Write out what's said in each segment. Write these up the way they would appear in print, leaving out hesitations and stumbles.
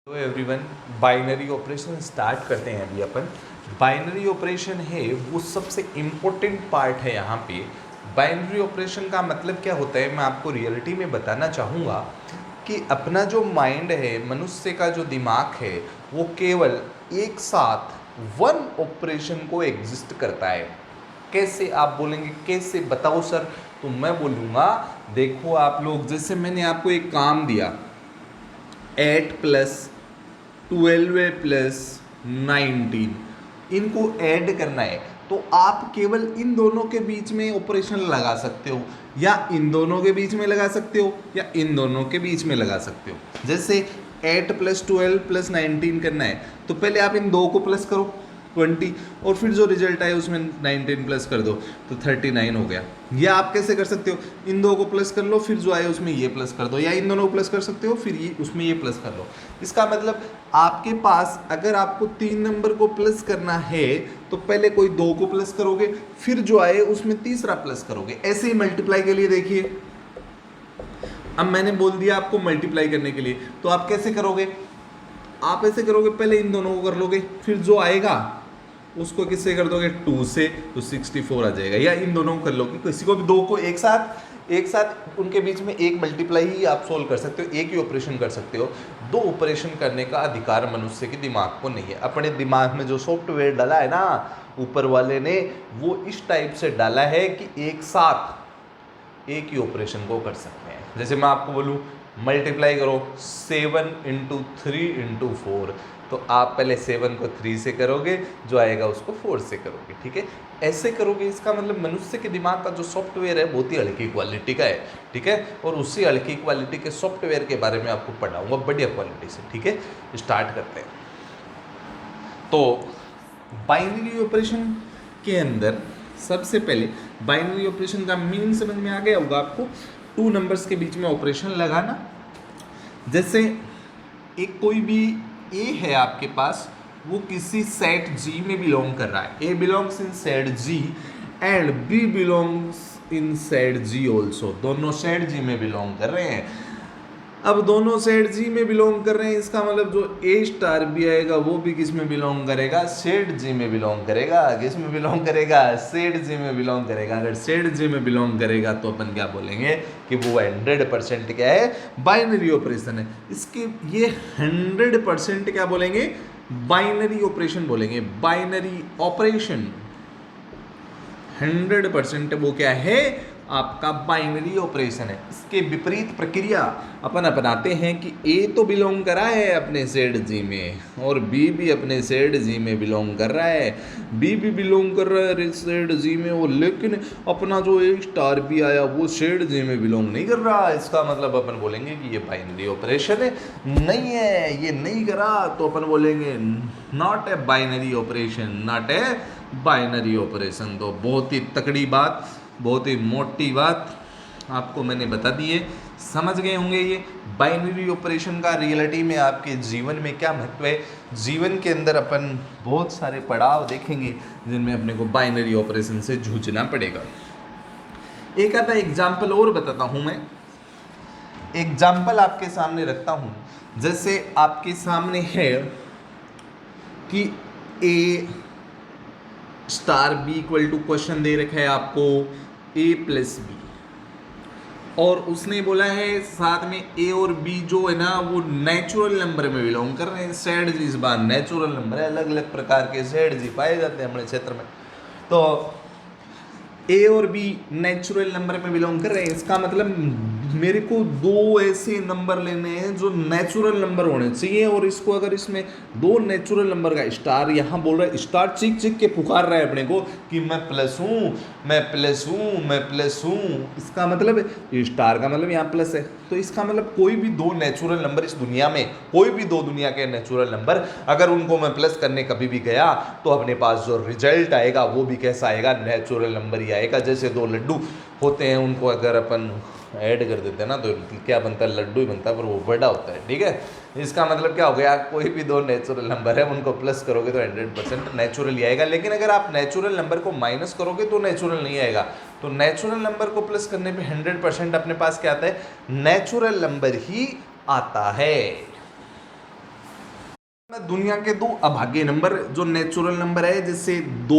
Hello everyone, binary operation start करते हैं। अभी अपन बाइनरी ऑपरेशन है वो सबसे इम्पोर्टेंट पार्ट है। यहाँ पे बाइनरी ऑपरेशन का मतलब क्या होता है मैं आपको रियलिटी में बताना चाहूँगा कि अपना जो माइंड है, मनुष्य का जो दिमाग है, वो केवल एक साथ वन ऑपरेशन को एग्जिस्ट करता है। कैसे आप बोलेंगे, कैसे बताओ सर? तो मैं बोलूँगा, देखो आप लोग, जैसे मैंने आपको एक काम दिया 8 प्लस 12 प्लस 19, इनको ऐड करना है, तो आप केवल इन दोनों के बीच में ऑपरेशन लगा सकते हो, या इन दोनों के बीच में लगा सकते हो, या इन दोनों के बीच में लगा सकते हो। जैसे 8 प्लस 12 प्लस 19 करना है, तो पहले आप इन दो को प्लस करो 20, और फिर जो रिजल्ट आए उसमें 19 प्लस कर दो तो 39 हो गया। या आप कैसे कर सकते हो, इन दो को प्लस कर लो, फिर जो आए उसमें ये प्लस कर दो, या इन दोनों को प्लस कर सकते हो, फिर ये उसमें ये प्लस कर लो। इसका मतलब आपके पास अगर आपको 3 नंबर को प्लस करना है तो पहले कोई दो को प्लस करोगे, फिर जो आए उसमें तीसरा प्लस करोगे। ऐसे ही मल्टीप्लाई के लिए देखिए, अब मैंने बोल दिया आपको मल्टीप्लाई करने के लिए, तो आप कैसे करोगे? आप ऐसे करोगे, पहले इन दोनों को कर लोगे, फिर जो आएगा उसको किससे कर दोगे 2 से, तो 64 आ जाएगा। या इन दोनों को कर लोगे, किसी को भी दो को एक साथ उनके बीच में एक मल्टीप्लाई ही आप सोल्व कर सकते हो, एक ही ऑपरेशन कर सकते हो। दो ऑपरेशन करने का अधिकार मनुष्य के दिमाग को नहीं है। अपने दिमाग में जो सॉफ्टवेयर डाला है ना ऊपर वाले ने, वो इस टाइप से डाला है कि एक साथ एक ही ऑपरेशन को कर सकते हैं। जैसे मैं आपको बोलूँ मल्टीप्लाई करो 7 इंटू 3 इंटू 4, तो आप पहले 7 को 3 से करोगे, जो आएगा उसको 4 से करोगे, ठीक है? ऐसे करोगे। इसका मतलब मनुष्य के दिमाग का जो सॉफ्टवेयर है बहुत ही हल्की क्वालिटी का है, ठीक है? और उसी हल्की क्वालिटी के सॉफ्टवेयर के बारे में आपको पढ़ाऊंगा बढ़िया क्वालिटी से, ठीक है? स्टार्ट करते हैं। तो बाइनरी ऑपरेशन के अंदर सबसे पहले बाइनरी ऑपरेशन का मीनिंग समझ में आ गया होगा आपको। 2 नंबर्स के बीच में ऑपरेशन लगाना। जैसे एक कोई भी ए है आपके पास, वो किसी सेट जी में बिलोंग कर रहा है। A belongs in set G and B belongs in set G also. दोनों सेट जी में बिलोंग कर रहे हैं। अब दोनों सेट जी में बिलोंग कर रहे हैं, इसका मतलब जो ए स्टार भी आएगा वो भी किस में बिलोंग करेगा? सेट जी में बिलोंग करेगा। किस में बिलोंग करेगा? सेट जी में बिलोंग करेगा। अगर सेट जी में बिलोंग करेगा तो अपन क्या बोलेंगे कि वो 100% क्या है? बाइनरी ऑपरेशन है। इसके ये 100% क्या बोलेंगे? बाइनरी ऑपरेशन बोलेंगे। बाइनरी ऑपरेशन 100% वो क्या है? आपका बाइनरी ऑपरेशन है। इसके विपरीत प्रक्रिया अपन अपनाते हैं कि ए तो बिलोंग करा है अपने सेट जी में, और बी भी अपने सेट जी में बिलोंग कर रहा है। बी भी बिलोंग कर रहा है सेट जी में, और लेकिन अपना जो ए स्टार भी आया वो सेट जी में बिलोंग नहीं कर रहा। इसका मतलब अपन बोलेंगे कि ये बाइनरी ऑपरेशन है, नहीं है, ये नहीं करा, तो अपन बोलेंगे not a binary operation, not a binary operation. तो बहुत ही तकड़ी बात, बहुत ही मोटी बात आपको मैंने बता दी है। समझ गए होंगे ये बाइनरी ऑपरेशन का रियलिटी में आपके जीवन में क्या महत्व है। जीवन के अंदर अपन बहुत सारे पड़ाव देखेंगे जिनमें अपने को बाइनरी ऑपरेशन से जूझना पड़ेगा। एक आधा एग्जाम्पल और बताता हूँ मैं। एग्जाम्पल आपके सामने रखता हूँ। जैसे आपके सामने है कि A star B equal to question दे रखा है आपको ए प्लस बी, और उसने बोला है साथ में ए और बी जो है ना वो नेचुरल नंबर में बिलोंग कर रहे हैं। सेड जी इस बार नेचुरल नंबर है, अलग अलग प्रकार के सेड जी पाए जाते हैं हमारे क्षेत्र में। तो ए और बी नेचुरल नंबर में बिलोंग कर रहे हैं। इसका मतलब मेरे को दो ऐसे नंबर लेने हैं जो नेचुरल नंबर होने चाहिए, और इसको अगर इसमें दो नेचुरल नंबर का स्टार यहाँ बोल रहा है, स्टार चीख चीख के पुकार रहा है अपने को कि मैं प्लस हूँ, मैं प्लस हूँ, मैं प्लस हूँ। इसका मतलब स्टार का मतलब यहाँ प्लस है, तो इसका मतलब कोई भी दो नेचुरल नंबर इस दुनिया में, कोई भी दो दुनिया के नेचुरल नंबर, अगर उनको मैं प्लस करने कभी भी गया तो अपने पास जो रिजल्ट आएगा वो भी कैसा आएगा? नेचुरल नंबर ही आएगा। जैसे दो लड्डू होते हैं, उनको अगर अपन ऐड कर देते हैं ना तो क्या बनता है? लड्डू ही बनता है, पर वो बड़ा होता है, ठीक है? इसका मतलब क्या हो गया? कोई भी दो नेचुरल नंबर है उनको प्लस करोगे तो 100% नेचुरल ही आएगा। लेकिन अगर आप नेचुरल नंबर को माइनस करोगे तो नेचुरल नहीं आएगा। तो नेचुरल नंबर को प्लस करने पे 100% अपने पास क्या आता है? नेचुरल नंबर ही आता है। दुनिया के दो अभागे नंबर जो नेचुरल नंबर है, जैसे 2,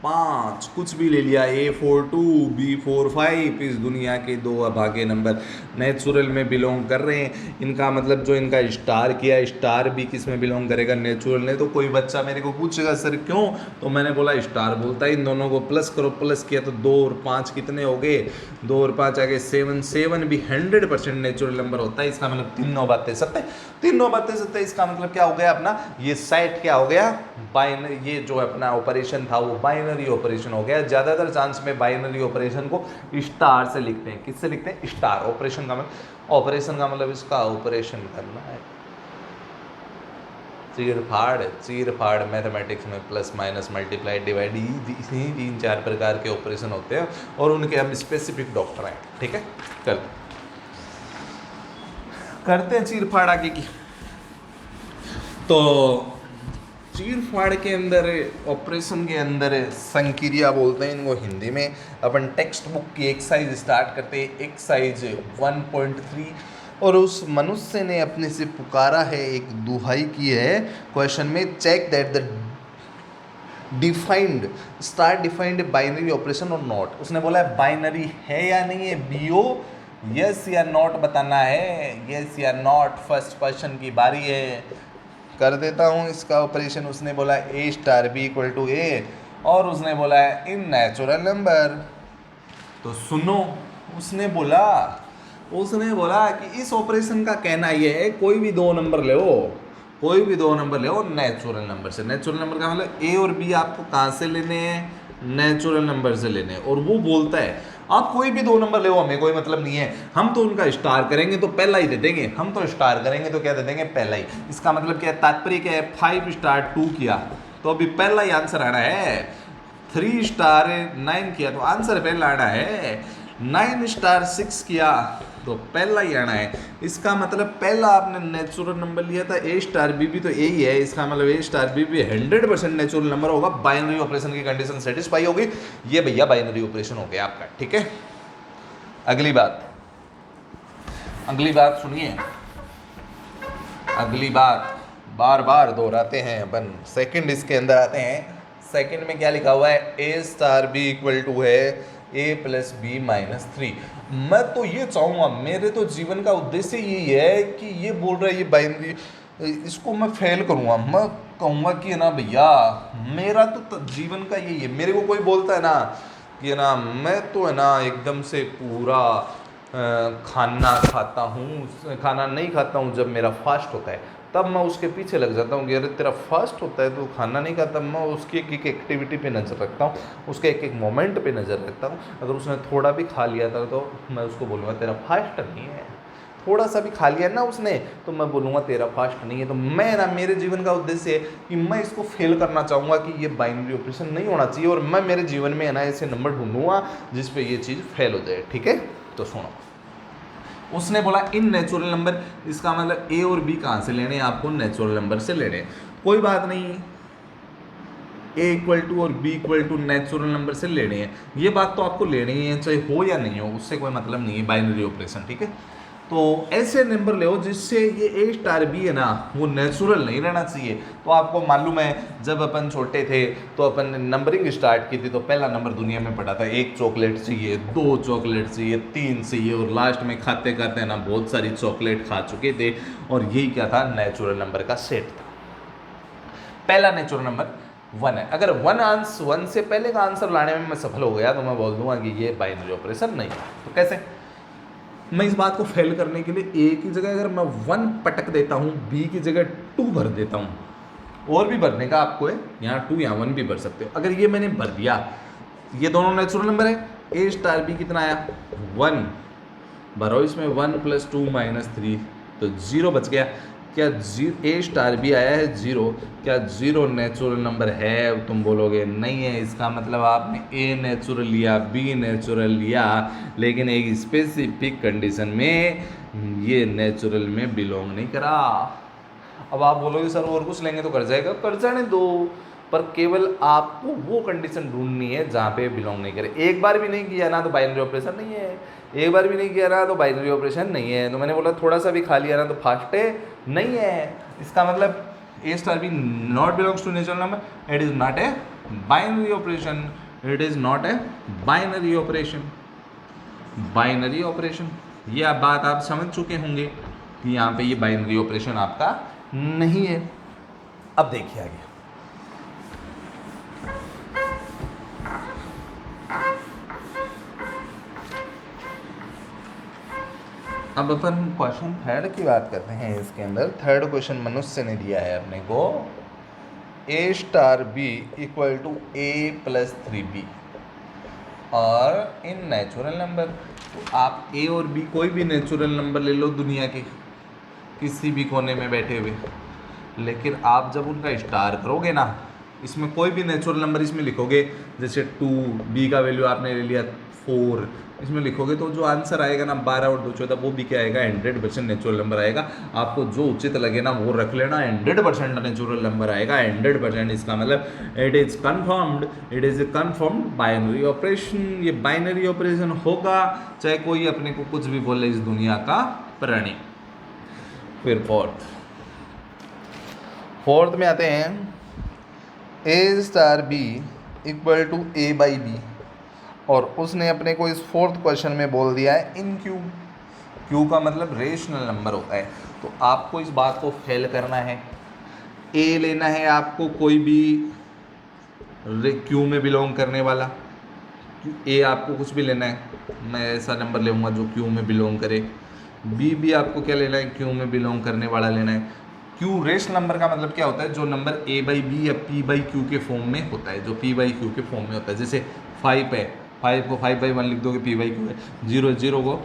5 कुछ भी ले लिया, A42, B45, इस दुनिया के दो अभागे नंबर नेचुरल में बिलोंग कर रहे हैं। इनका मतलब जो इनका स्टार किया, स्टार भी किस में बिलोंग करेगा, नेचुरल ने। तो कोई बच्चा मेरे को पूछेगा सर क्यों, तो मैंने बोला स्टार बोलता है इन दोनों को प्लस करो, प्लस किया तो 2 और 5 कितने हो गए, 2 और 5 आ गए 7, 7 भी 100% नेचुरल नंबर होता है। इसका मतलब 3 9 बातें 70, 3 9 बातें 70। इसका मतलब क्या हो गया अपना, ये सेट क्या हो गया, बाइनरी, ये जो अपना ऑपरेशन था वो बाइनरी ऑपरेशन हो गया। ज़्यादातर चांस में बाइनरी ऑपरेशन को स्टार से लिखते हैं। किससे लिखते हैं, स्टार। ऑपरेशन का मतलब, ऑपरेशन का मतलब इसका ऑपरेशन करना है, चीर फाड़ मैथमेटिक्स में प्लस माइनस मल्टीप्लाई डिवाइड, इसी 3-4 प्रकार के ऑपरेशन होते हैं और उनके हम स्पेसिफिक डॉक्टर हैं। ठीक है, करते हैं चीर फाड़ आगे की। तो चीर फाड़ के अंदर, ऑपरेशन के अंदर संक्रिया बोलते हैं इनको हिंदी में। अपन टेक्स्ट बुक की एक्सरसाइज स्टार्ट करते हैं, एक्सरसाइज 1.3। और उस मनुष्य ने अपने से पुकारा है, एक दुहाई की है क्वेश्चन में, check that the defined star defined binary operation और नॉट। उसने बोला है बाइनरी है या नहीं है, बीओ यस या नॉट बताना है, यस या नॉट। फर्स्ट क्वेश्चन की बारी है, कर देता हूँ इसका ऑपरेशन। उसने बोला A star B equal to A, और उसने बोला है इन नेचुरल नंबर। तो सुनो, उसने बोला कि इस ऑपरेशन का कहना ये है, कोई भी दो नंबर ले, कोई भी दो नंबर ले नेचुरल नंबर से। नेचुरल नंबर का मतलब A और B आपको कहाँ से लेने हैं, नेचुरल नंबर से लेने हैं। और वो बोलता है आप कोई भी दो नंबर ले, हमें कोई मतलब नहीं है, हम तो उनका स्टार करेंगे तो पहला ही दे देंगे, हम तो स्टार करेंगे तो क्या दे देंगे, पहला ही। इसका मतलब क्या है, तात्पर्य क्या है, 5 स्टार 2 किया तो अभी पहला ही आंसर आना है, 3 स्टार 9 किया तो आंसर पहला आना है, 9 स्टार 6 किया तो पहला ही आना है। इसका मतलब पहला आपने नेचुरल नंबर लिया था, A स्टार B भी तो A ही है। इसका मतलब A स्टार B भी 100% नेचुरल नंबर होगा। बाइनरी ऑपरेशन की कंडीशन सेटिस्फाई होगी। ये भैया बाइनरी ऑपरेशन हो गया आपका। ठीक है, अगली बात सुनिए, अगली बात बार बार दोहराते हैं अपन। सेकंड इसके अंदर आते हैं। सेकंड में क्या लिखा हुआ है, A star B equal to है A प्लस B माइनस 3। मैं तो ये चाहूँगा, मेरे तो जीवन का उद्देश्य यही है कि ये बोल रहा है ये बाइनरी, इसको मैं फेल करूँगा। मैं कहूँगा कि ना भैया मेरा तो जीवन का यही है। मेरे को कोई बोलता है ना कि ना मैं तो है ना एकदम से पूरा खाना नहीं खाता हूँ, जब मेरा फास्ट होता है तब मैं उसके पीछे लग जाता हूँ कि अरे तेरा फास्ट होता है तो खाना नहीं खाता। मैं उसकी एक एक एक्टिविटी पे नज़र रखता हूँ, उसके एक एक मोमेंट पे नज़र रखता हूँ। अगर उसने थोड़ा भी खा लिया था तो मैं उसको बोलूँगा तेरा फास्ट नहीं है। थोड़ा सा भी खा लिया ना उसने तो मैं बोलूँगा तेरा फास्ट नहीं है। तो मैं ना, मेरे जीवन का उद्देश्य है कि मैं इसको फेल करना चाहूँगा कि ये बाइनरी ऑपरेशन नहीं होना चाहिए, और मैं मेरे जीवन में है ना ऐसे नंबर ढूंढूंगा जिस पे ये चीज़ फेल हो जाए। ठीक है, तो सुनो, उसने बोला इन नेचुरल नंबर। इसका मतलब A और B कहाँ से लेने हैं, आपको नेचुरल नंबर से लेने। कोई बात नहीं, A इक्वल टू और B equal to natural number से लेने हैं। ये बात तो आपको लेनी ही है, चाहे हो या नहीं हो, उससे कोई मतलब नहीं है, बाइनरी ऑपरेशन। ठीक है, तो ऐसे नंबर ले जिससे ये A स्टार B है ना वो नेचुरल नहीं रहना चाहिए। तो आपको मालूम है जब अपन छोटे थे तो अपन नंबरिंग स्टार्ट की थी तो पहला नंबर दुनिया में पड़ा था, 1 चॉकलेट चाहिए, 2 चॉकलेट चाहिए, 3 चाहिए, और लास्ट में खाते खाते ना बहुत सारी चॉकलेट खा चुके थे। और यही क्या था, नेचुरल नंबर का सेट था। पहला नेचुरल नंबर 1 है। अगर 1 से पहले का आंसर लाने में मैं सफल हो गया तो मैं बोल दूंगा कि ये बाइनरी ऑपरेशन नहीं है। तो कैसे, मैं इस बात को फेल करने के लिए A की जगह अगर मैं 1 पटक देता हूँ, B की जगह 2 भर देता हूँ, और भी भरने का आपको है, यहाँ 2 यहाँ 1 भी भर सकते हो। अगर ये मैंने भर दिया, ये दोनों नेचुरल नंबर है, A स्टार B कितना आया 1, भरो इसमें 1 + 2 - 3 तो 0 बच गया। क्या A स्टार B आया है 0, क्या 0 नेचुरल नंबर है? तुम बोलोगे नहीं है। इसका मतलब आपने A नेचुरल लिया, B नेचुरल लिया, लेकिन एक स्पेसिफिक कंडीशन में ये नेचुरल में बिलोंग नहीं करा। अब आप बोलोगे सर और कुछ लेंगे तो कर जाएगा, कर जाने दो, पर केवल आपको वो कंडीशन ढूंढनी है जहाँ पे बिलोंग नहीं करे। एक बार भी नहीं किया ना तो बाइनरी ऑपरेशन नहीं है, एक बार भी नहीं किया ना तो बाइनरी ऑपरेशन नहीं है। तो मैंने बोला थोड़ा सा भी खा लिया ना तो फास्ट है नहीं है। इसका मतलब A star B not belongs to natural number, it is not a binary operation. It is not a binary operation. Binary operation, ये आप बात आप समझ चुके होंगे कि यहाँ पे ये बाइनरी ऑपरेशन आपका नहीं है। अब देखिए आगे, अब अपन क्वेश्चन थर्ड की बात करते हैं। इसके अंदर थर्ड क्वेश्चन मनुष्य ने दिया है अपने को, A star B equal to A+3B और इन नेचुरल नंबर। तो आप A और B कोई भी नेचुरल नंबर ले लो दुनिया के किसी भी कोने में बैठे हुए, लेकिन आप जब उनका स्टार करोगे ना, इसमें कोई भी नेचुरल नंबर इसमें लिखोगे, जैसे 2, B का वैल्यू आपने ले लिया 4, इसमें लिखोगे तो जो आंसर आएगा ना 12 और 2 14, वो भी क्या आएगा 100% नेचुरल नंबर आएगा। आपको जो उचित लगे ना वो रख लेना, 100% नेचुरल नंबर आएगा, 100%। इसका मतलब it is confirmed, it is a confirmed binary operation. ये बाइनरी ऑपरेशन होगा चाहे कोई अपने को कुछ भी बोले इस दुनिया का प्राणी। फिर फोर्थ में आते हैं, A star B equal to A/B और उसने अपने को इस फोर्थ क्वेश्चन में बोल दिया है इन क्यू का मतलब रेशनल नंबर होता है। तो आपको इस बात को फेल करना है, ए लेना है आपको कोई भी क्यू में बिलोंग करने वाला, ए आपको कुछ भी लेना है, मैं ऐसा नंबर लूँगा जो क्यू में बिलोंग करे। बी भी आपको क्या लेना है, क्यू में बिलोंग करने वाला लेना है। क्यू रेशनल नंबर का मतलब क्या होता है, जो नंबर A/B या P/Q के फॉर्म में होता है, जो P/Q के फॉर्म में होता है। जैसे 5 है, 5 को 5/1 लिख दोगे P/Q है, 0 को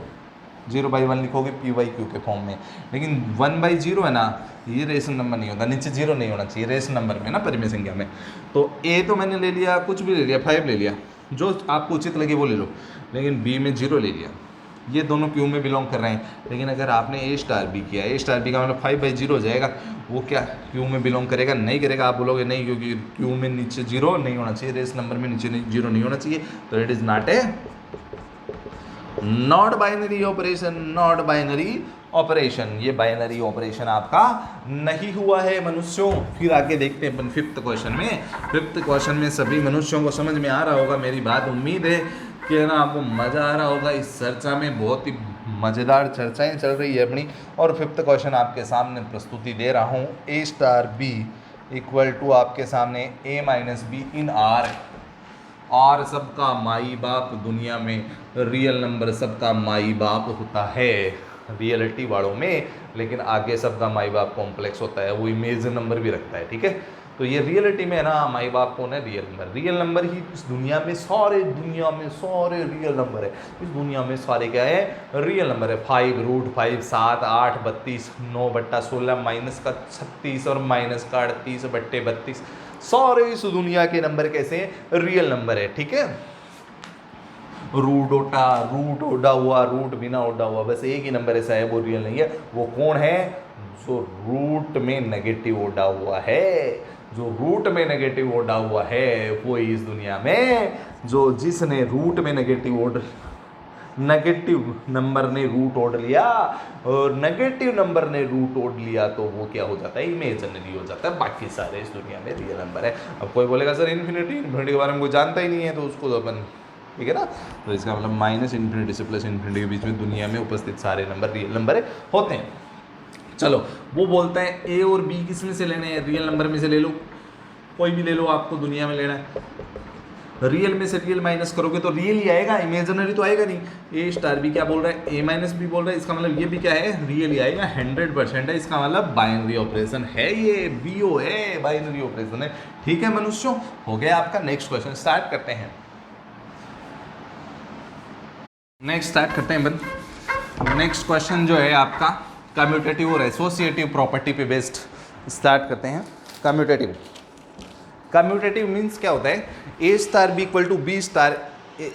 0/1 लिखोगे P/Q के फॉर्म में। लेकिन 1/0 है ना, ये रेशनल नंबर नहीं होता, नीचे 0 नहीं होना चाहिए रेशनल नंबर में ना, परिमेय संख्या में। तो A तो मैंने ले लिया, कुछ भी ले लिया, 5 ले लिया, जो आपको उचित लगे वो ले लो, लेकिन B में 0 ले लिया। ये दोनों क्यू में बिलोंग कर रहे हैं। लेकिन अगर आपने A स्टार B किया, A स्टार B का मतलब 5/0 हो जाएगा, वो क्या क्यू में बिलोंग करेगा, नहीं करेगा। आप बोलोगे नहीं, क्योंकि क्यू में नीचे 0 नहीं होना चाहिए, रेस नंबर में नीचे 0 नहीं होना चाहिए, तो it is not binary operation, not binary operation. ये बाइनरी ऑपरेशन आपका नहीं हुआ है मनुष्यों। फिर आगे देखते हैं अपन फिफ्थ क्वेश्चन में। फिफ्थ क्वेश्चन में सभी मनुष्यों को समझ में आ रहा होगा मेरी बात, उम्मीद है कि ना आपको मज़ा आ रहा होगा। इस चर्चा में बहुत ही मज़ेदार चर्चाएं चल रही है अपनी। और फिफ्थ क्वेश्चन आपके सामने प्रस्तुति दे रहा हूँ, A star B equal to आपके सामने A-B इन R सबका माई बाप दुनिया में, रियल नंबर सबका माई बाप होता है रियलिटी वालों में, लेकिन आगे सबका माई बाप कॉम्प्लेक्स होता है, वो इमेज नंबर भी रखता है, ठीक है। तो ये रियलिटी में है ना, माई बाप कौन है, रियल नंबर ही इस दुनिया में सारे रियल नंबर है। इस दुनिया में सारे क्या है, रियल नंबर है। 5√5 7 8 32 9/16 माइनस का 36 और माइनस का 38/32 सारे इस दुनिया के नंबर कैसे हैं, रियल नंबर है, ठीक है। रूट ओडा हुआ, रूट बिना ओडा हुआ, बस एक ही नंबर ऐसा है वो रियल नहीं है। वो कौन है, जो रूट में नेगेटिव ओडा हुआ है, जो रूट में नेगेटिव ओडा हुआ है वो इस दुनिया में, जिसने रूट में नेगेटिव नंबर ने रूट ओढ़ लिया और नेगेटिव नंबर ने रूट ओढ़ लिया, तो वो क्या हो जाता है, इमेजिनरी हो जाता है। बाकी सारे इस दुनिया में रियल नंबर है। अब कोई बोलेगा सर इन्फिनिटी के बारे में कोई जानता ही नहीं है, तो उसको तो अपन, ठीक है ना। तो इसका मतलब -∞ से +∞ के बीच में दुनिया में उपस्थित सारे नंबर रियल नंबर होते हैं। चलो, वो बोलता है A और B किस में से लेने हैं, रियल नंबर में से ले लो, कोई भी ले लो, आपको दुनिया में लेना है। रियल में से रियल माइनस करोगे तो रियल ही आएगा, इमेजिनरी तो आएगा नहीं। A स्टार B क्या बोल रहा है, A-B बोल रहा है, इसका मतलब ये भी क्या है, रियल ही आएगा, 100% है। इसका मतलब बाइनरी ऑपरेशन है, ये BO है, बाइनरी ऑपरेशन है, ठीक है मनुष्यों। हो गया आपका। नेक्स्ट क्वेश्चन स्टार्ट करते हैं। नेक्स्ट क्वेश्चन जो है आपका कम्यूटेटिव और एसोसिएटिव प्रॉपर्टी पे बेस्ड स्टार्ट करते हैं। कम्यूटेटिव मीन्स क्या होता है, A star B equal to B star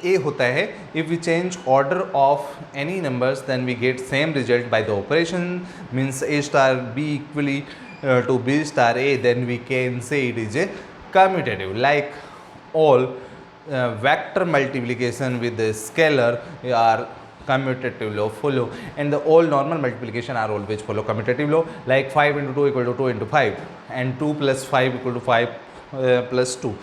A होता है, if we change order of any numbers then we get same result by the operation. Means A star B equally to B star A, then we can say it is a commutative. Like all vector multiplication with the scalar are commutative law follow, and the all normal multiplication are always follow commutative law, like 5 into 2 equal to 2 into 5 and 2 plus 5 equal to 5 plus 2.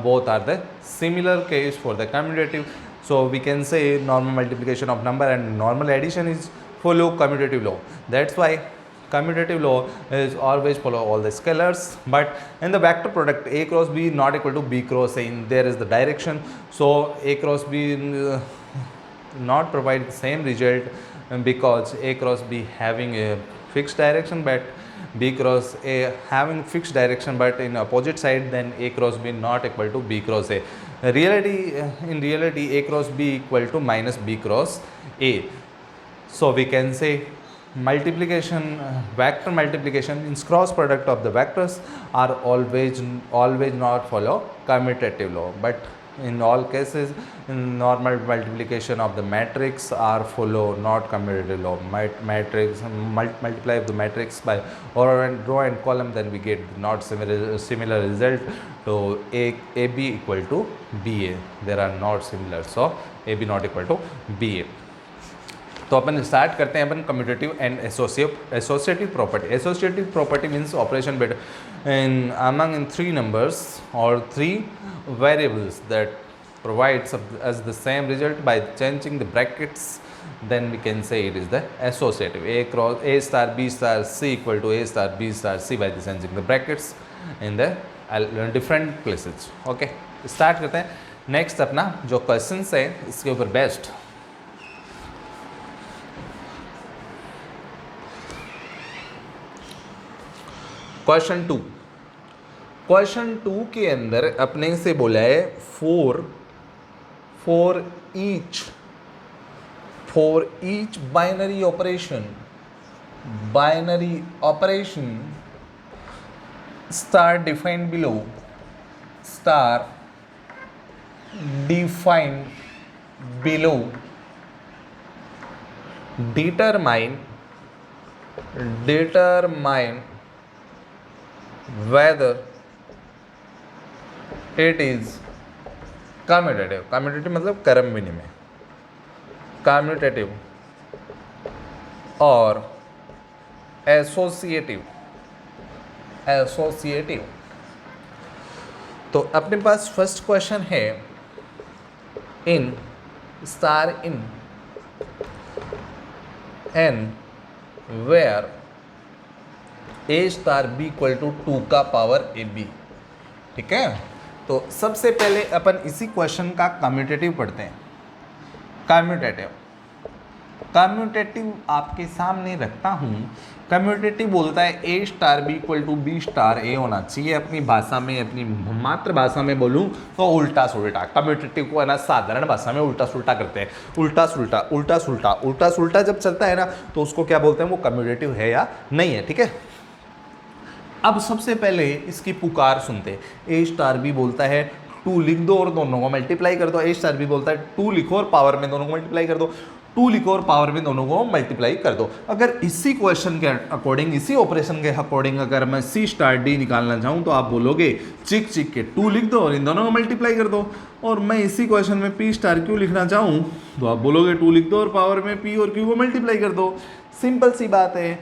Both are the similar case for the commutative. So we can say normal multiplication of number and normal addition is follow commutative law. That's why commutative law is always follow all the scalars. But in the vector product, a cross b not equal to b cross a, there is the direction. So a cross b not provide the same result because a cross b having a fixed direction, but b cross a having fixed direction but in opposite side, then a cross b not equal to b cross a. In reality a cross b equal to minus b cross a. So we can say multiplication, vector multiplication means cross product of the vectors are always not follow commutative law, but in all cases normal multiplication of the matrix are follow not commutative law. Matrix multiply of the matrix by row and column, then we get not similar result. So ab equal to ba, there are not similar, so ab not equal to ba. तो अपन start करते हैं अपन commutative and associative property. Associative property means operation between among in 3 numbers or 3 variables that provides as the same result by changing the brackets, then we can say it is the associative. A cross a star b star c equal to a star b star c by changing the brackets in the different places. Okay, start करते हैं. Next अपना जो question है इसके ऊपर best question 2 के अंदर अपने से बोला है for each binary operation star defined below determine whether it is commutative. commutative मतलब क्रम विनिमय, commutative और associative. तो अपने पास फर्स्ट क्वेश्चन है in n where a star b equal to 2 का पावर ab. ठीक है, तो सबसे पहले अपन इसी क्वेश्चन का कम्यूटेटिव पढ़ते हैं. कम्यूटेटिव आपके सामने रखता हूँ. कम्यूटेटिव बोलता है a star b equal to b star a होना चाहिए. अपनी भाषा में, अपनी मातृभाषा में बोलूँ तो उल्टा सुल्टा. कम्यूटेटिव को है ना साधारण भाषा में उल्टा सुल्टा करते हैं. उल्टा सुल्टा जब चलता है ना तो उसको क्या बोलते हैं, वो कम्यूटेटिव है या नहीं है. ठीक है, अब सबसे पहले इसकी पुकार सुनते हैं. ए स्टार बी बोलता है 2 लिख दो और दोनों को मल्टीप्लाई कर दो. ए स्टार बी बोलता है 2 लिखो और पावर में दोनों को मल्टीप्लाई कर दो. 2 लिखो और पावर में दोनों को मल्टीप्लाई कर दो. अगर इसी क्वेश्चन के अकॉर्डिंग, इसी ऑपरेशन के अकॉर्डिंग अगर मैं सी स्टार डी निकालना चाहूँ तो आप बोलोगे चिक के 2 लिख दो और इन दोनों को मल्टीप्लाई कर दो. और मैं इसी क्वेश्चन में पी स्टार क्यू लिखना चाहूँ तो आप बोलोगे 2 लिख दो और पावर में पी और क्यू को मल्टीप्लाई कर दो. सिंपल सी बात है.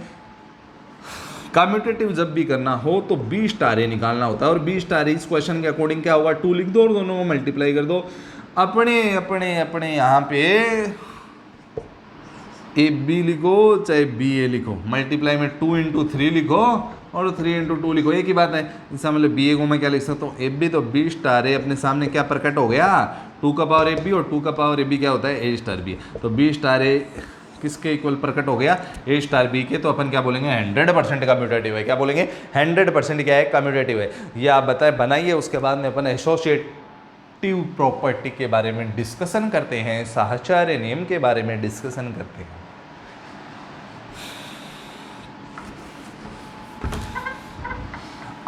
कम्यूटेटिव जब भी करना हो तो बी स्टार ए निकालना होता है और बी स्टार इस क्वेश्चन के अकॉर्डिंग क्या होगा, 2 लिख दो और दोनों को मल्टीप्लाई कर दो. अपने यहाँ पे ए बी लिखो चाहे बी ए लिखो, मल्टीप्लाई में 2 इंटू 3 लिखो और 3 इंटू 2 लिखो, एक ही बात है. इसका मतलब बी ए को मैं क्या लिख सकता हूँ, ए बी. तो बी स्टार ए अपने सामने क्या प्रकट हो गया, 2 का पावर ए बी और 2 का पावर ए बी क्या होता है, ए स्टार बी. तो बी स्टार ए किसके इक्वल प्रकट हो गया, ए स्टार बी के. तो अपन क्या बोलेंगे, 100% कम्यूटेटिव है. क्या बोलेंगे, 100% क्या है, कम्यूटेटिव है. ये आप बनाइए. उसके बाद में अपन एसोसिएटिव प्रॉपर्टी के बारे में डिस्कशन करते हैं, साहचर्य नियम के बारे में डिस्कशन करते हैं.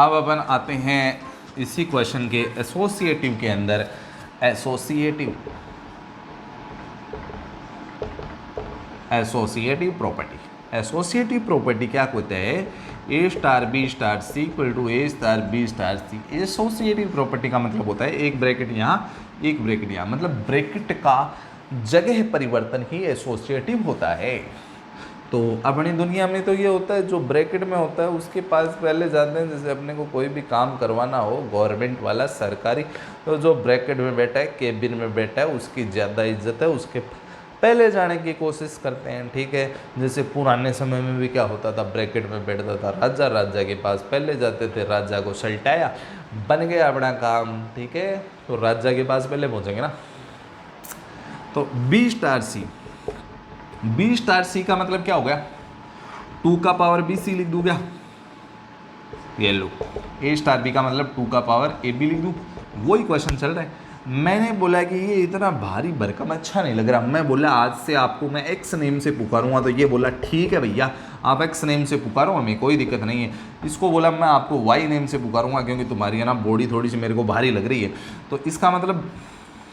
अब अपन आते हैं इसी क्वेश्चन के एसोसिएटिव के अंदर. एसोसिएटिव प्रॉपर्टी क्या कहते हैं, A star B star C equal to A star B star C. Associative property का मतलब होता है एक ब्रैकेट यहाँ एक ब्रैकेट यहाँ, मतलब ब्रैकेट का जगह परिवर्तन ही एसोसिएटिव होता है। तो अपनी दुनिया में तो ये होता है, जो ब्रैकेट में होता है उसके पास पहले जाते हैं। जैसे अपने को कोई भी काम करवाना हो गवर्नमेंट वाला सरकारी, तो जो ब्रैकेट में बैठा है, केबिन में बैठा है, उसकी ज़्यादा इज्जत है, उसके पहले जाने की कोशिश करते हैं। ठीक है, जैसे पुराने समय में भी क्या होता था, ब्रैकेट में बैठता था राजा, राजा के पास पहले जाते थे, राजा को सल्टाया, बन गया अपना काम। ठीक है, तो राजा के पास पहले पहुँचेंगे ना। तो बी स्टार सी, बी स्टार सी का मतलब क्या हो गया, 2 का पावर बी सी लिख दूँ क्या, ये लो। ए स्टार बी का मतलब 2 का पावर ए बी लिख दूँ, वही क्वेश्चन चल रहा है। मैंने बोला कि ये इतना भारी भरकम अच्छा नहीं लग रहा, मैं बोला आज से आपको मैं एक्स नेम से पुकारूंगा। तो ये बोला ठीक है भैया, आप एक्स नेम से पुकारो, हमें कोई दिक्कत नहीं है। इसको बोला मैं आपको वाई नेम से पुकारूंगा, क्योंकि तुम्हारी है ना बॉडी थोड़ी सी मेरे को भारी लग रही है। तो इसका मतलब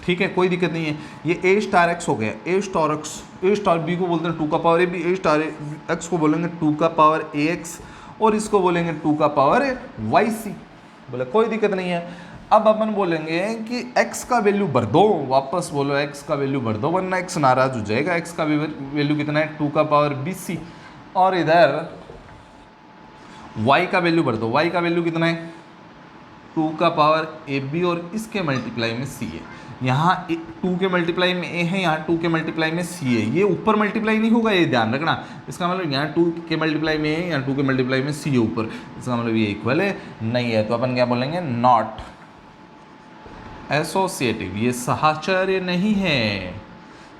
ठीक है, कोई दिक्कत नहीं है। ये ए स्टार एक्स हो गया, A star X, A star B को बोलते हैं 2 का power A B, A star X को बोलेंगे 2 का पावर ए एक्स, और इसको बोलेंगे 2 का पावर वाई सी। बोले कोई दिक्कत नहीं है। अब अपन बोलेंगे कि x का वैल्यू भर दो, वापस बोलो x का वैल्यू भर दो, वरना x नाराज हो जाएगा। x का वैल्यू कितना है, 2 का पावर बी सी, और इधर y का वैल्यू भर दो, y का वैल्यू कितना है, 2 का पावर ए बी, और इसके मल्टीप्लाई में c है। यहाँ 2 के मल्टीप्लाई में a है, यहाँ 2 के मल्टीप्लाई में c है। ये ऊपर मल्टीप्लाई नहीं होगा, ये ध्यान रखना। इसका मतलब यहाँ 2 के मल्टीप्लाई में a, यहाँ 2 के मल्टीप्लाई में c है ऊपर, इसका मतलब ये इक्वल है नहीं है। तो अपन क्या बोलेंगे, नॉट एसोसिएटिव, ये साहचर्य नहीं है।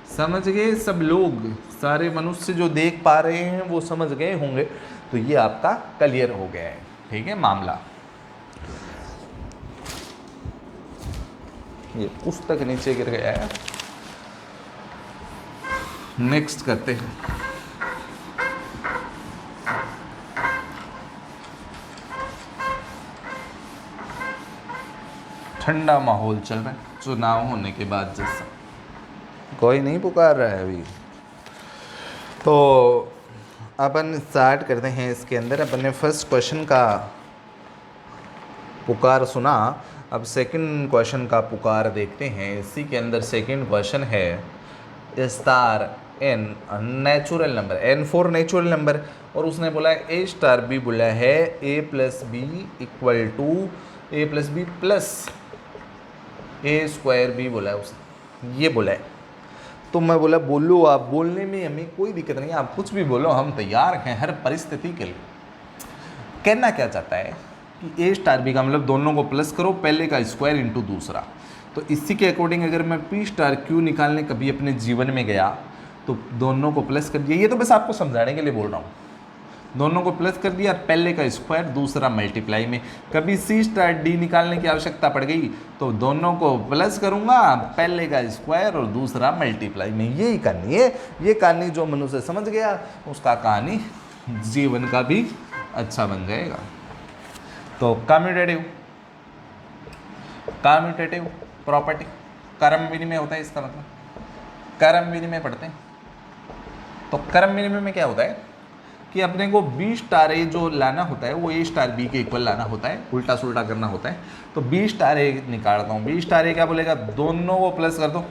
समझ गए सब लोग, सारे मनुष्य जो देख पा रहे हैं वो समझ गए होंगे। तो ये आपका क्लियर हो गया है। ठीक है मामला। ये पुस्तक नीचे गिर गया है, नेक्स्ट करते हैं। ठंडा माहौल चल रहा है चुनाव होने के बाद जैसा, कोई नहीं पुकार रहा है अभी। तो अपन स्टार्ट करते हैं। इसके अंदर अपन ने फर्स्ट क्वेश्चन का पुकार सुना, अब सेकंड क्वेश्चन का पुकार देखते हैं। इसी के अंदर सेकंड क्वेश्चन है star N natural number, N for natural number, और उसने बोला ए स्टार बी बोला है A plus B equal to A plus B plus A square B बोला है उसने, ये बोला है। तो मैं बोला बोलो, आप बोलने में हमें कोई दिक्कत नहीं है, आप कुछ भी बोलो, हम तैयार हैं हर परिस्थिति के लिए। कहना क्या चाहता है कि ए स्टार बी का मतलब दोनों को प्लस करो, पहले का स्क्वायर इंटू दूसरा। तो इसी के अकॉर्डिंग अगर मैं पी स्टार क्यू निकालने कभी अपने जीवन में गया तो दोनों को प्लस कर दिया, ये तो बस आपको समझाने के लिए बोल रहा हूँ। दोनों को प्लस कर दिया, पहले का स्क्वायर दूसरा मल्टीप्लाई में। कभी सी स्टार डी निकालने की आवश्यकता पड़ गई तो दोनों को प्लस करूंगा, पहले का स्क्वायर और दूसरा मल्टीप्लाई में। यही कहानी है। ये कहानी जो मनुष्य समझ गया उसका कहानी जीवन का भी अच्छा बन जाएगा। तो कम्यूटेटिव, कम्यूटेटिव प्रॉपर्टी, क्रम विनिमय होता है। इसका मतलब क्रम विनिमय पढ़ते हैं। तो क्रम विनिमय में क्या होता है कि अपने को बी स्टार ए जो लाना होता है वो ए स्टार बी के इक्वल लाना होता है, उल्टा सुल्टा करना होता है। तो बी स्टार ए निकालता हूँ, बी स्टार ए क्या बोलेगा, दोनों को प्लस कर दो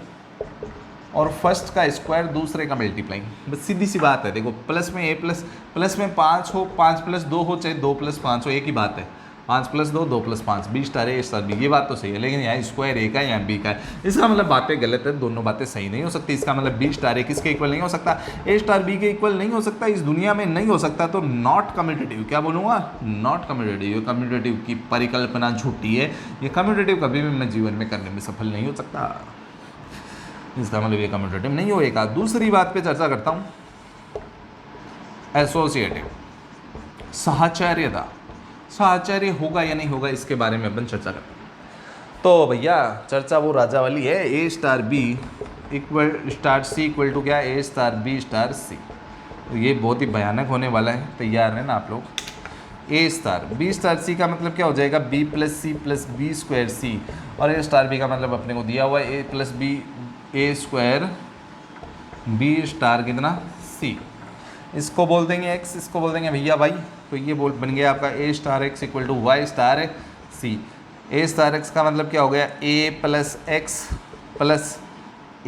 और फर्स्ट का स्क्वायर दूसरे का मल्टीप्लाई। बस सीधी सी बात है। देखो प्लस में ए प्लस में 5 हो, 5 प्लस 2 हो, चाहे 2 प्लस 5 हो, एक ही बात है। 5 प्लस 2 2 प्लस 5, बी स्टार ए स्टार बी, ये बात तो सही है। लेकिन यहाँ स्क्वायर ए का है, यहाँ बी का है। इसका मतलब बातें गलत है, दोनों बातें सही नहीं हो सकती। इसका मतलब बी स्टार ए किसके इक्वल नहीं हो सकता, ए स्टार बी के इक्वल नहीं हो सकता, इस दुनिया में नहीं हो सकता। तो नॉट कम्यूटेटिव, क्या बोलूँगा, नॉट कम्यूटेटिव। कम्यूटेटिव की परिकल्पना झूठी है। ये कम्यूटेटिव कभी भी मैं जीवन में करने में सफल नहीं हो सकता। इसका मतलब ये कम्यूटेटिव नहीं होएगा। दूसरी बात पे चर्चा करता हूँ, एसोसिएटिव, साहचर्यता। साहचर्य होगा या नहीं होगा इसके बारे में अपन चर्चा करते हैं। तो भैया चर्चा वो राजा वाली है, A star B equal star C equal to क्या, A star B star C. तो ये बहुत ही भयानक होने वाला है, तैयार है ना आप लोग। ए स्टार बी स्टार सी का मतलब क्या हो जाएगा, B plus B square C, और ए स्टार बी का मतलब अपने को दिया हुआ है A plus B A square B star कितना सी। इसको बोल देंगे x, इसको बोल देंगे भैया वाई। तो ये बोल बन गया आपका A star X equal to Y star C. A star X का मतलब क्या हो गया, A plus X plus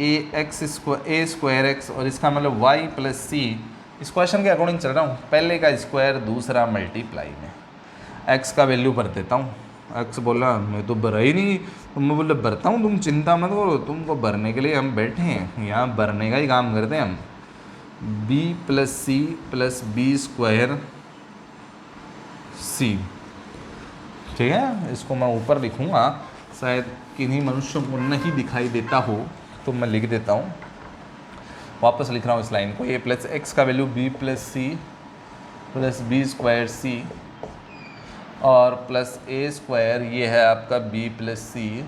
A square X और इसका मतलब वाई प्लस सी, इस क्वेश्चन के अकॉर्डिंग चल रहा हूँ, पहले का स्क्वायर दूसरा मल्टीप्लाई में, एक्स का वैल्यू भर देता हूँ। एक्स बोला मैं तो भरा ही नहीं, तो मैं बोला भरता हूँ, तुम चिंता मत करो, तुमको भरने के लिए हम बैठे हैं, यहाँ भरने का ही काम करते हैं हम। B plus C plus B square C, ठीक है, इसको मैं ऊपर लिखूँगा, शायद किन्हीं मनुष्यों को नहीं दिखाई देता हो तो मैं लिख देता हूँ, वापस लिख रहा हूँ इस लाइन को। ए प्लस एक्स का value B plus C plus B square C और प्लस ए स्क्वायर, ये है आपका बी प्लस सी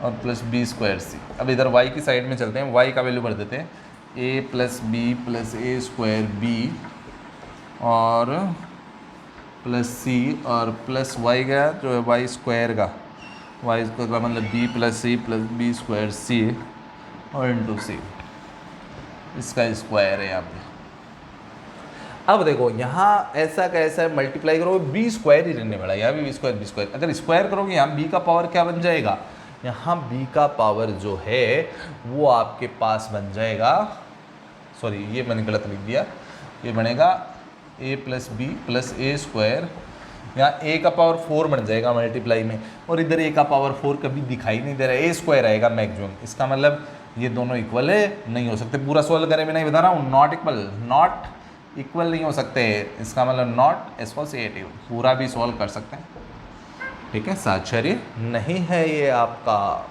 और प्लस बी स्क्वायर सी। अब इधर वाई की साइड में चलते हैं, वाई का वैल्यू भर देते हैं, A plus B plus A square B और प्लस सी और प्लस वाई का जो है वाई स्क्वायर का, वाई स्क्वायर का मतलब B plus C plus B square C और इंटू सी, इसका स्क्वायर है यहाँ पे। अब देखो यहाँ ऐसा कैसा है, मल्टीप्लाई करोगे बी स्क्वायर ही रहने वाला है, यहाँ भी बी स्क्वायर, अगर स्क्वायर करोगे यहाँ बी का पावर क्या बन जाएगा, यहाँ बी का पावर जो है वो आपके पास बन जाएगा, सॉरी ये मैंने गलत लिख दिया, ये बनेगा ए plus B plus A square, यहाँ ए का पावर 4 बन जाएगा मल्टीप्लाई में, और इधर ए का पावर 4 कभी दिखाई नहीं दे रहा है, ए स्क्वायर आएगा मैक्सिमम। इसका मतलब ये दोनों इक्वल है, नहीं हो सकते, पूरा सॉल्व करें मैं नहीं बता रहा हूँ, नॉट इक्वल नहीं हो सकते, इसका मतलब नॉट एसोसिएटिव, पूरा भी सॉल्व कर सकते हैं, ठीक है, साक्षर्य नहीं है ये आपका।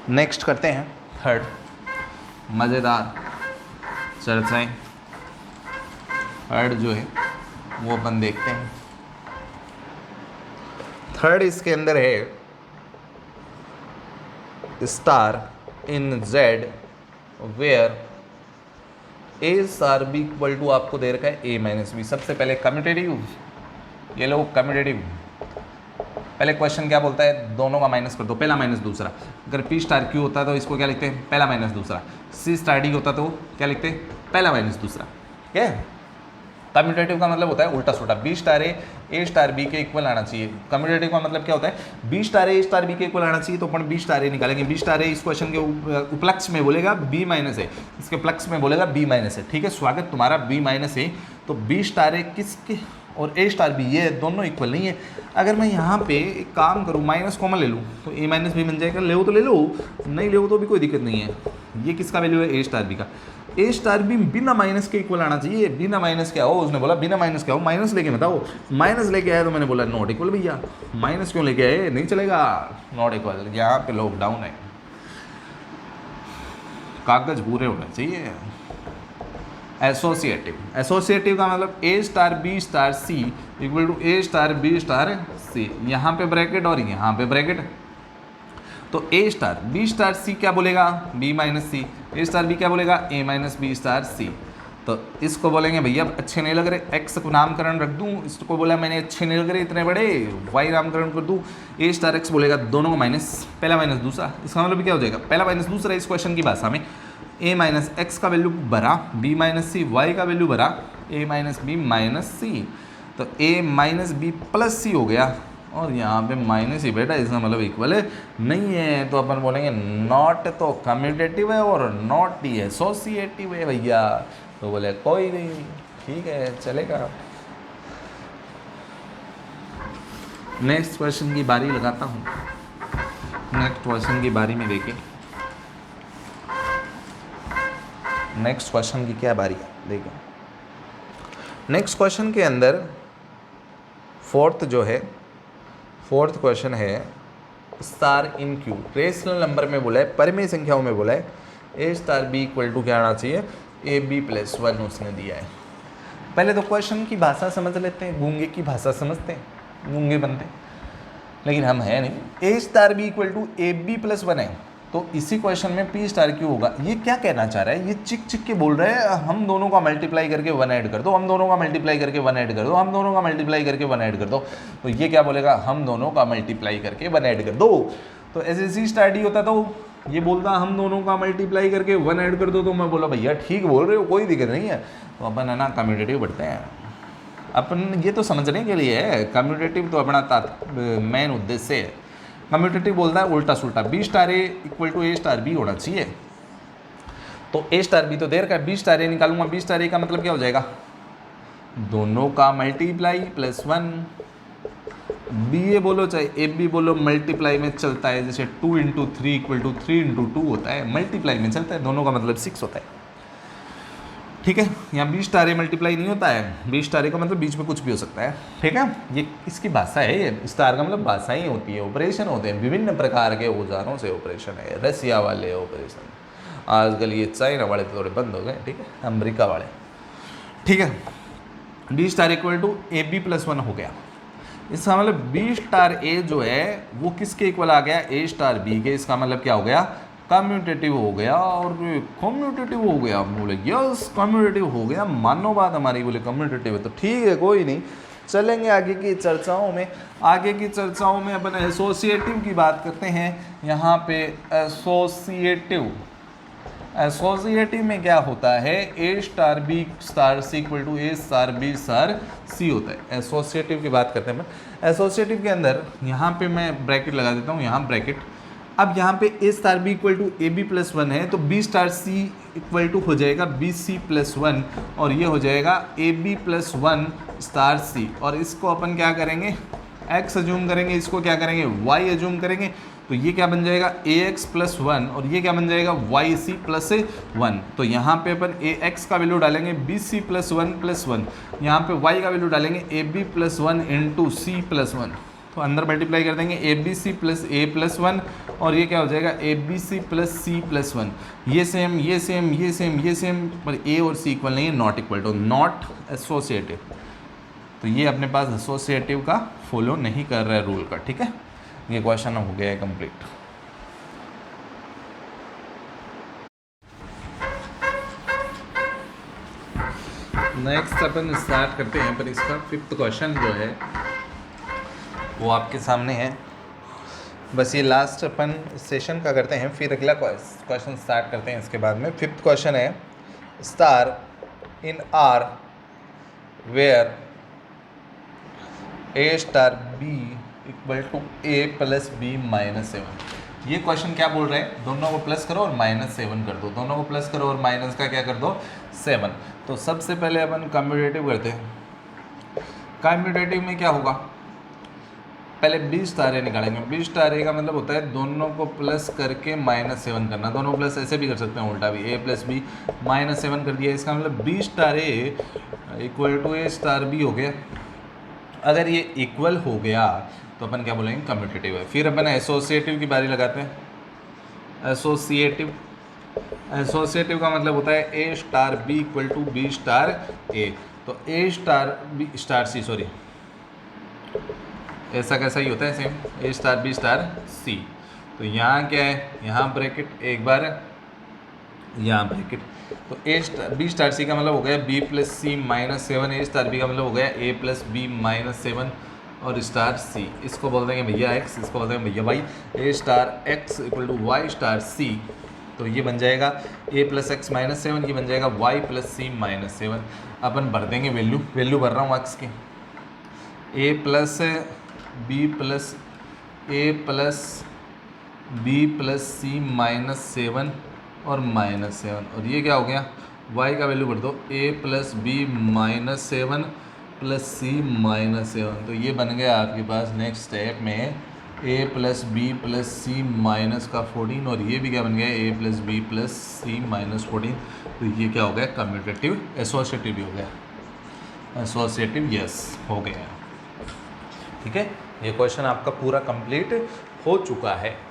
नेक्स्ट करते हैं थर्ड, मज़ेदार चर्चाएं, थर्ड जो है वो अपन देखते हैं। थर्ड इसके अंदर है star in Z where A star B equal to, आपको दे रखा है ए माइनस बी। सबसे पहले कम्यूटेटिव, ये लोग कम्यूटेटिव, पहले क्वेश्चन क्या बोलता है, दोनों का माइनस कर दो, पहला माइनस दूसरा। अगर पी स्टार क्यू होता तो इसको क्या लिखते हैं, पहला माइनस दूसरा। सी स्टार डी होता तो क्या लिखते हैं, पहला माइनस दूसरा। ठीक है, कम्यूटेटिव का मतलब होता है उल्टा सुल्टा, बी स्टार ए स्टार बी के इक्वल आना चाहिए। कम्यूटेटिव का मतलब क्या होता है, बी स्टार ए स्टार बी के इक्वल आना चाहिए, तो अपन बी स्टार ए निकालेंगे। बी स्टार ए इस क्वेश्चन के उपलक्ष्य में बोलेगा बी माइनस ए, इसके उपलक्ष्य में बोलेगा बी माइनस ए। ठीक है, स्वागत तुम्हारा बी माइनस ए। तो बी स्टार ए किसके और ए स्टार बी, ये दोनों इक्वल नहीं है। अगर मैं यहाँ पे एक काम करूँ, माइनस कॉमन ले लूँ तो ए माइनस बी बन जाएगा। ले तो ले लो, नहीं ले तो भी कोई दिक्कत नहीं है। ये किसका वैल्यू है, ए स्टार बी का। ए स्टार बी बिना माइनस के इक्वल आना चाहिए। बिना माइनस क्या हो, उसने बोला बिना माइनस क्या हो, माइनस लेके बताओ। माइनस लेके आया तो मैंने बोला नॉट इक्वल। भैया माइनस क्यों लेके आए, नहीं चलेगा, नॉट इक्वल। यहाँ पे लॉकडाउन है, कागज पूरे होने चाहिए। एसोसिएटिव, एसोसिएटिव का मतलब A star B star C equal to A star B star C. यहाँ पे ब्रैकेट और यहाँ पे ब्रैकेट। तो A star B star C क्या बोलेगा, B minus C. A star B क्या बोलेगा, A minus B star C. तो इसको बोलेंगे भैया अच्छे नहीं लग रहे, एक्स को नामकरण रख दूँ। इसको बोला मैंने अच्छे नहीं लग रहे इतने बड़े, वाई नामकरण कर दूँ। ए स्टार एक्स बोलेगा दोनों को माइनस, पहला माइनस दूसरा। इसका मतलब क्या हो जाएगा, पहला माइनस दूसरा। इस क्वेश्चन की भाषा में ए माइनस एक्स का वैल्यू भरा, बी माइनस सी, वाई का वैल्यू भरा, ए माइनस बी माइनस सी। तो ए माइनस बी प्लस सी हो गया, और यहाँ पे माइनस ही बेटा, इसका मतलब इक्वल है नहीं है। तो अपन बोलेंगे नॉट तो कम्यूटेटिव है और नॉट ही एसोसिएटिव है भैया। तो बोले कोई नहीं, ठीक है चलेगा। नेक्स्ट क्वेश्चन की बारी लगाता हूँ। नेक्स्ट क्वेश्चन की बारी में देखें, नेक्स्ट क्वेश्चन की क्या बारी है देखें। नेक्स्ट क्वेश्चन के अंदर फोर्थ जो है, फोर्थ क्वेश्चन है स्टार इन क्यू। रेशनल नंबर में बोला है, परिमेय संख्याओं में बोला है A star B equal to क्या आना चाहिए, ए बी प्लस 1 उसने दिया है। पहले तो क्वेश्चन की भाषा समझ लेते हैं, गूंगे की भाषा समझते हैं, गूंगे बनते हैं, लेकिन हम है नहीं। A star B equal to A B plus 1 है, तो इसी क्वेश्चन में पी स्टार क्यू होगा। ये क्या कहना चाह रहा है, ये चिक चिक के बोल रहे हैं हम दोनों का मल्टीप्लाई करके 1 ऐड कर दो, हम दोनों का मल्टीप्लाई करके 1 ऐड कर दो, हम दोनों का मल्टीप्लाई करके 1 ऐड कर दो। तो ये क्या बोलेगा, हम दोनों का मल्टीप्लाई करके 1 ऐड कर दो। तो एस सी स्टार डी होता तो ये बोलता हम दोनों का मल्टीप्लाई करके 1 ऐड कर दो, तो मैं बोला भैया ठीक बोल रहे हो, कोई दिक्कत नहीं है। तो अपन है ना कम्यूटेटिव पढ़ते हैं, अपन ये तो समझने के लिए है, कम्यूटेटिव तो अपना मेन उद्देश्य है। कम्यूटेटिव बोलता है उल्टा सुल्टा, B star A equal to A star B होना चाहिए। तो ए स्टार बी तो देर का बी स्टार ए निकालूंगा, बी स्टार ए का मतलब क्या हो जाएगा, दोनों का मल्टीप्लाई प्लस 1, बी ए बोलो चाहे ए बी बोलो, मल्टीप्लाई में चलता है, जैसे 2 इंटू 3 इक्वल टू 3 इंटू 2 होता है, मल्टीप्लाई में चलता है, दोनों का मतलब 6 होता है। ठीक है, यहाँ बी स्टार ए मल्टीप्लाई नहीं होता है, बी स्टार ए का मतलब बीच में कुछ भी हो सकता है। ठीक है, ये इसकी भाषा है, ये स्टार का मतलब भाषाएं होती है, ऑपरेशन होते हैं, विभिन्न प्रकार के औजारों से ऑपरेशन है, रसिया वाले ऑपरेशन, आजकल ये चाइना वाले तो थोड़े बंद हो गए, ठीक है, अमेरिका वाले। ठीक है, B star equal to A B plus 1 हो गया, इसका मतलब बी स्टार ए जो है वो किसके इक्वल आ गया, ए स्टार बी के, इसका मतलब क्या हो गया, कम्यूटेटिव हो गया। और कम्यूटेटिव हो गया, बोले यस कम्यूटेटिव हो गया, मानो बात हमारी, बोले कम्यूटेटिव है तो ठीक है, कोई नहीं, चलेंगे आगे की चर्चाओं में। आगे की चर्चाओं में अपन एसोसिएटिव की बात करते हैं। यहाँ पे एसोसिएटिव में क्या होता है, A star B star C equal to A star B star C होता है। एसोसिएटिव की बात करते हैं अपन। एसोसिएटिव के अंदर यहाँ पे मैं ब्रैकेट लगा देता हूँ, यहाँ ब्रैकेट, अब यहाँ पे A star B equal to A B plus 1 है, तो B star C equal to हो जाएगा बी सी प्लस 1, और ये हो जाएगा A B plus 1 star c. और इसको अपन क्या करेंगे, एक्स अज्यूम करेंगे, इसको क्या करेंगे, वाई अज्यूम करेंगे, तो ये क्या बन जाएगा ए एक्स प्लस 1, और ये क्या बन जाएगा वाई सी प्लस 1। तो यहाँ पे अपन ए एक्स का वैल्यू डालेंगे बी सी प्लस 1, यहाँ पे वाई का वैल्यू डालेंगे A B plus 1 into C plus 1, तो अंदर मल्टीप्लाई कर देंगे A B C plus A plus 1, और ये क्या हो जाएगा A B C plus C plus 1। ये सेम ये सेम ये सेम ये सेम, पर ए और सी इक्वल नहीं है, not equal to, not associative. तो ये अपने पास एसोसिएटिव का फॉलो नहीं कर रहा है रूल का। ठीक है, ये क्वेश्चन हो गया है कंप्लीट। नेक्स्ट अपन स्टार्ट करते हैं, पर इसका 5th क्वेश्चन जो है वो आपके सामने है। बस ये लास्ट अपन सेशन का करते हैं, फिर अगला क्वेश्चन स्टार्ट करते हैं इसके बाद में। 5th क्वेश्चन है, star in R where A star B equal to A plus B minus 7। ये क्वेश्चन क्या बोल रहे हैं, दोनों को प्लस करो और -7 कर दो, दोनों को प्लस करो और माइनस का क्या कर दो 7। तो सबसे पहले अपन कम्यूटेटिव करते हैं। कम्यूटेटिव में क्या होगा, पहले बी स्टार ए निकालेंगे। बी स्टार ए का मतलब होता है दोनों को प्लस करके -7 करना, दोनों प्लस ऐसे भी कर सकते हैं उल्टा भी, ए प्लस बी -7 कर दिया, इसका मतलब B star A equal to A star B हो गया। अगर ये इक्वल हो गया तो अपन क्या बोलेंगे, कम्यूटेटिव है। फिर अपन एसोसिएटिव की बारी लगाते हैं। एसोसिएटिव का मतलब होता है A star B equal to B star A. तो A star B star C, sorry ऐसा कैसा ही होता है same, A star B star C. तो यहाँ क्या है, यहाँ ब्रैकेट एक बार, यहाँ ब्रैकेट, तो ए स्टार बी स्टार सी का मतलब हो गया बी प्लस सी -7, ए स्टार बी का मतलब हो गया ए प्लस बी -7 और स्टार सी। इसको बोल देंगे भैया एक्स, इसको बोल देंगे भैया Y. A star X equal to Y star C, तो ये बन जाएगा ए प्लस एक्स -7, ये बन जाएगा वाई प्लस सी -7। अपन भर देंगे वैल्यू भर रहा हूँ एक्स की, ए plus B plus A plus B plus सी -7 और -7, और ये क्या हो गया, y का वैल्यू भर दो, a प्लस बी -7 प्लस सी -7। तो ये बन गया आपके पास नेक्स्ट स्टेप में a प्लस बी प्लस सी -14, और ये भी क्या बन गया, a प्लस बी प्लस सी -14। तो ये क्या हो गया, कम्यूटेटिव एसोसिएटिव भी हो गया, एसोसिएटिव यस हो गया। ठीक है, ये क्वेश्चन आपका पूरा कंप्लीट हो चुका है।